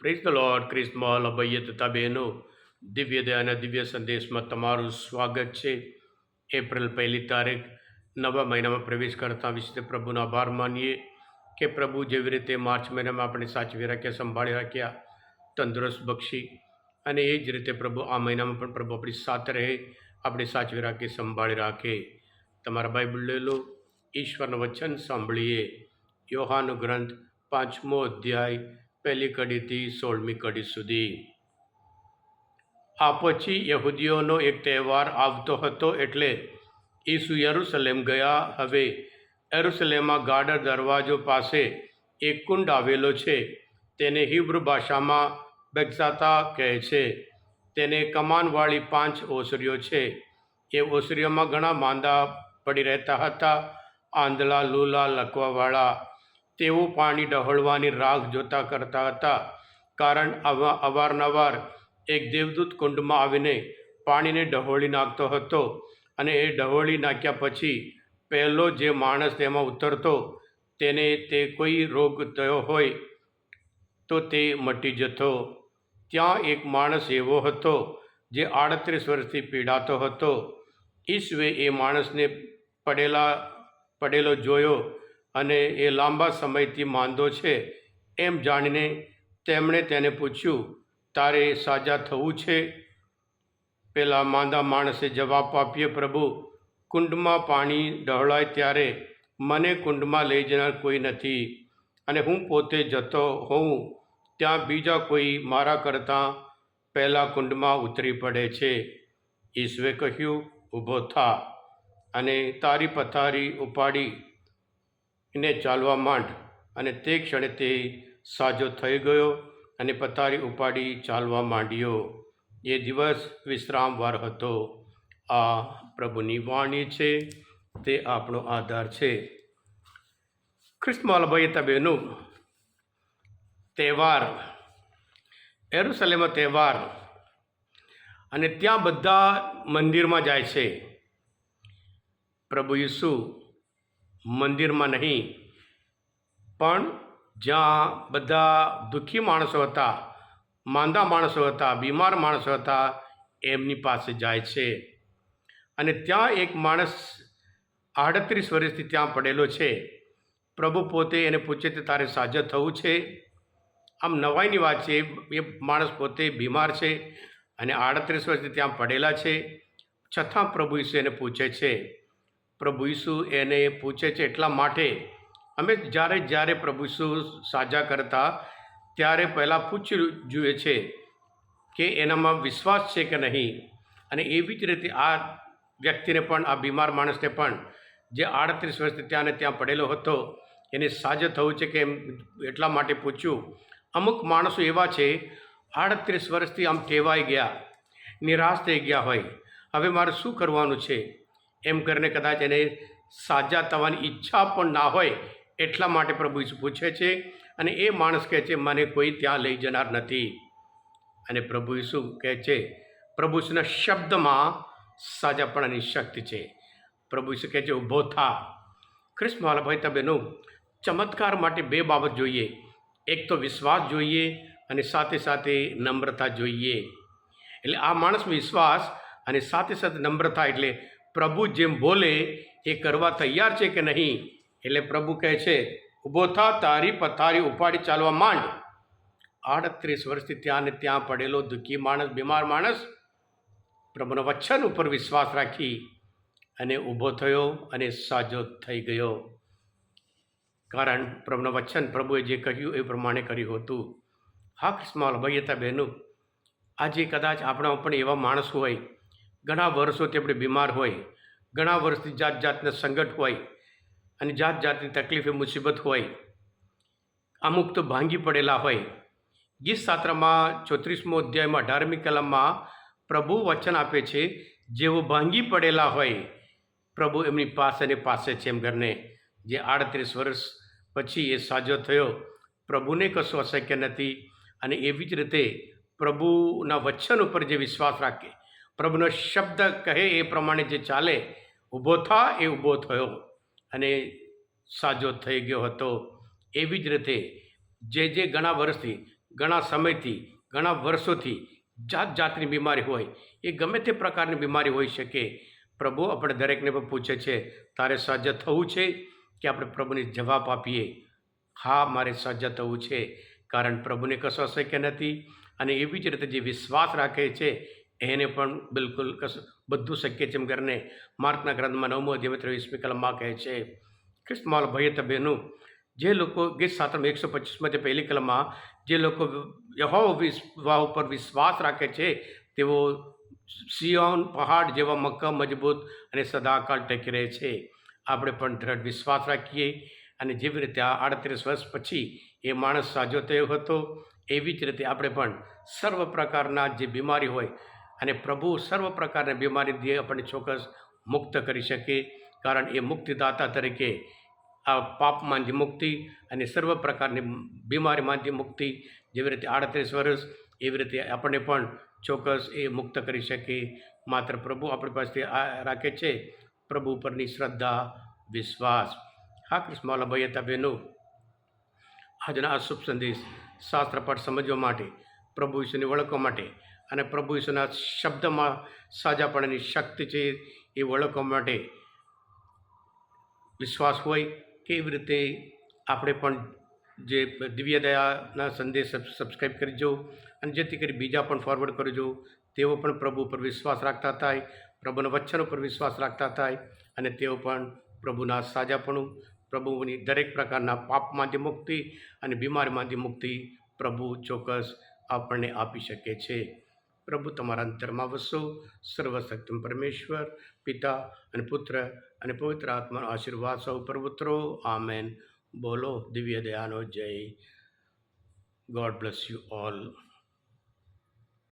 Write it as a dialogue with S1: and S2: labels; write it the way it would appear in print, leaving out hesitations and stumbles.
S1: Praise the Lord. ક્રિસ્મોલ અભય તથા બહેનો, દિવ્ય દયાના દિવ્ય સંદેશમાં તમારું સ્વાગત છે. એપ્રિલ 1 નવા મહિનામાં પ્રવેશ કરતા વિશે પ્રભુનો આભાર માનીએ કે પ્રભુ જેવી રીતે માર્ચ મહિનામાં આપણે સાચવી રાખ્યા, સંભાળી રાખ્યા, તંદુરસ્ત બક્ષી, અને એ જ રીતે પ્રભુ આ મહિનામાં પણ પ્રભુ આપણી સાથે રહે, આપણે સાચવી રાખે, સંભાળી રાખે. તમારા બાઇબલ લઈ લો, ઈશ્વરનું વચન સાંભળીએ. યોહાનનો ગ્રંથ 5મો અધ્યાય 1લી કડીથી 16મી કડી સુધી. આ પછી યહૂદીઓનો એક તહેવાર આવતો હતો, એટલે ઈસુ યરૂશલેમ ગયા. હવે યરૂશલેમમાં ગાડા દરવાજો પાસે એક કુંડ આવેલો છે, તેને હિબ્રુ ભાષામાં બેત્ઝાતા કહે છે. તેને કમાનવાળી 5 ઓસરીઓ છે. એ ઓસરીઓમાં ઘણા માંદા પડી રહેતા હતા, આંધળા, લૂલા, લકવાવાળા. તેઓ પાણી ડહોળવાની રાહ જોતા કરતા હતા, કારણ અવારનવાર એક દેવદૂત કુંડમાં આવીને પાણીને ડહોળી નાખતો હતો, અને એ ડહોળી નાખ્યા પછી પહેલો જે માણસ તેમાં ઉતરતો તેને તે કોઈ રોગ થયો હોય તો તે મટી જતો. ત્યાં એક માણસ એવો હતો જે 38 વર્ષથી પીડાતો હતો. ઈસુએ એ માણસને પડેલો જોયો, અને એ લાંબા સમયથી માંદો છે એમ જાણીને તેમણે તેને પૂછ્યું, તારે સાજા થવું છે? પેલા માંદા માણસે જવાબ આપ્યો, પ્રભુ, કુંડમાં પાણી ડહોળાય ત્યારે મને કુંડમાં લઈ જનાર કોઈ નથી, અને હું પોતે જતો હોઉં ત્યાં બીજા કોઈ મારા કરતાં પહેલાં કુંડમાં ઉતરી પડે છે. ઈસુએ કહ્યું, ઊભો થા, અને તારી પથારી ઉપાડીને ચાલવા માંડ. અને તે ક્ષણે તે સાજો થઈ ગયો અને પથારી ઉપાડી ચાલવા માંડ્યો. એ દિવસ વિશ્રામવાર હતો. આ પ્રભુની વાણી છે, તે આપણો આધાર છે. ખ્રિસ્તમાં ભાઈ તબેનું તહેવાર, યરૂશલેમનો તહેવાર, અને ત્યાં બધા મંદિરમાં જાય છે. પ્રભુ ઈસુ મંદિરમાં નહીં, પણ જ્યાં બધા દુઃખી માણસો હતા, માંદા માણસો હતા, બીમાર માણસો હતા, એમની પાસે જાય છે. અને ત્યાં એક માણસ 38 વર્ષથી ત્યાં પડેલો છે. પ્રભુ પોતે એને પૂછે કે તારે સાજા થવું છે? આમ નવાઈની વાત છે, એ માણસ પોતે બીમાર છે અને 38 વર્ષથી ત્યાં પડેલા છે, છતાં પ્રભુ ઈસુ એને પૂછે છે. પ્રભુ ઈસુ એને પૂછે છે એટલા માટે, અમે જ્યારે પ્રભુ ઈસુ સાજા કરતા ત્યારે પહેલાં પૂછ્યું જોઈએ છે કે એનામાં વિશ્વાસ છે કે નહીં. અને એવી જ રીતે આ વ્યક્તિને પણ, આ બીમાર માણસને પણ, જે 38 વર્ષથી ત્યાં ને ત્યાં પડેલો હતો, એને સાજો થવું છે કે એમ એટલા માટે પૂછ્યું. અમુક માણસો એવા છે, 38 વર્ષથી આમ ટેવાઈ ગયા, નિરાશ થઈ ગયા હોય, હવે મારે શું કરવાનું છે એમ કરીને કદાચ એને સાજા થવાની ઈચ્છા પણ ના હોય, એટલા માટે પ્રભુ ઈસુ પૂછે છે. અને એ માણસ કહે છે, મને કોઈ ત્યાં લઈ જનાર નથી. અને પ્રભુ ઈસુ કહે છે, પ્રભુ ઈસુના શબ્દમાં સાજાપણાની શક્તિ છે. પ્રભુ ઈસુ કહે છે, ઊભો થા. ખ્રિસ્તમાં ભાઈ તબેનો, ચમત્કાર માટે 2 બાબત જોઈએ. એક તો વિશ્વાસ જોઈએ, અને સાથે સાથે નમ્રતા જોઈએ. એટલે આ માણસનો વિશ્વાસ અને સાથે સાથે નમ્રતા, એટલે પ્રભુ જેમ બોલે એ કરવા તૈયાર છે કે નહીં. એટલે પ્રભુ કહે છે, ઊભો થા, તારી પથારી ઉપાડી ચાલવા માંડ. 38 વર્ષથી ત્યાં ને ત્યાં પડેલો દુઃખી માણસ, બીમાર માણસ, પ્રભુના વચન ઉપર વિશ્વાસ રાખી અને ઊભો થયો અને સાજો થઈ ગયો. કારણ પ્રભુના વચન, પ્રભુએ જે કહ્યું એ પ્રમાણે કર્યું હતું. હા ખ્રિસ્તમાં ભાઈ હતા બહેનો, આજે કદાચ આપણા પણ એવા માણસ હોય, ઘણા વર્ષોથી આપણે બીમાર હોય, ઘણા વર્ષથી જાત જાતના સંકટ હોય, અને જાત જાતની તકલીફ, મુસીબત હોય, અમુક તો ભાંગી પડેલા હોય. ગીત શાસ્ત્રમાં 34મો અધ્યાયમાં 18મી કલમમાં પ્રભુ વચન આપે છે, જેઓ ભાંગી પડેલા હોય, પ્રભુ એમની પાસે છે એમ કરીને. જે 38 વર્ષ પછી એ સાજો થયો, પ્રભુને કશું અશક્ય નથી. અને એવી જ રીતે પ્રભુના વચન ઉપર જે વિશ્વાસ રાખે, પ્રભુનો શબ્દ કહે એ પ્રમાણે જે ચાલે, ઊભો થા, એ ઊભો થયો અને સાજો થઈ ગયો હતો. એવી જ રીતે જે ઘણા વર્ષથી ઘણા સમયથી ઘણા વર્ષોથી જાત જાતની બીમારી હોય, એ ગમે તે પ્રકારની બીમારી હોઈ શકે, પ્રભુ આપણે દરેકને પણ પૂછે છે, તારે સહજ થવું છે કે આપણે પ્રભુને જવાબ આપીએ, હા મારે સહજ થવું છે, કારણ પ્રભુને કશો અશક્ય નથી. અને એવી જ રીતે જે વિશ્વાસ રાખે છે એને પણ બિલકુલ બધું શક્ય છે એમ કરીને માર્કના ગ્રંથમાં 9મો અધ્યાય 23મી કલમમાં કહે છે. ખ્રિસ્તમાલ ભાઈ બહેનો, જે લોકો ગીત શાસ્ત્રમાં 125માંથી પહેલી કલમમાં જે લોકો યહોવા ઉપર વિશ્વાસ રાખે છે તેઓ સિયોન પહાડ જેવા મક્કા મજબૂત અને સદાકાળ ટકી રહે છે. આપણે પણ દ્રઢ વિશ્વાસ રાખીએ, અને જેવી રીતે આ 38 વર્ષ પછી એ માણસ સાજો થયો હતો, એવી જ રીતે આપણે પણ સર્વ પ્રકારના જે બીમારી હોય, અને પ્રભુ સર્વ પ્રકારની બીમારીથી આપણને ચોક્કસ મુક્ત કરી શકે, કારણ એ મુક્તિદાતા તરીકે આ પાપમાંથી મુક્તિ અને સર્વ પ્રકારની બીમારીમાંથી મુક્તિ, જેવી રીતે 38 વર્ષ એવી રીતે આપણને પણ ચોક્કસ એ મુક્ત કરી શકે. માત્ર પ્રભુ આપણી પાસે રાખે છે પ્રભુ ઉપરની શ્રદ્ધા, વિશ્વાસ. હા કૃષ્ણવાલા ભાઈ હતા બહેનો, આજના આ શુભ સંદેશ શાસ્ત્રપાઠ સમજવા માટે, પ્રભુ ઈશ્વરને ઓળખવા માટે અને પ્રભુ ઈશ્વરના શબ્દમાં સાજાપણાની શક્તિ છે એ ઓળખવા માટે વિશ્વાસ હોય, કેવી રીતે આપણે પણ જે દિવ્ય દયાના સંદેશ સબસ્ક્રાઈબ કરજો, અને જેથી કરી બીજા પણ ફોરવર્ડ કરજો, તેઓ પણ પ્રભુ પર વિશ્વાસ રાખતા થાય, પ્રભુના વચન ઉપર વિશ્વાસ રાખતા થાય, અને તેઓ પણ પ્રભુના સાજાપણું, પ્રભુની દરેક પ્રકારના પાપમાંથી મુક્તિ અને બીમારીમાંથી મુક્તિ પ્રભુ ચોક્કસ આપણને આપી શકે છે. પ્રભુ તમારા અંતરમાં વસો. સર્વશક્તિ પરમેશ્વર પિતા અને પુત્ર અને પવિત્ર આત્માનો આશીર્વાદ સૌ પર ઉતરો. આમેન. બોલો દિવ્ય દયાનો જય. God bless you all.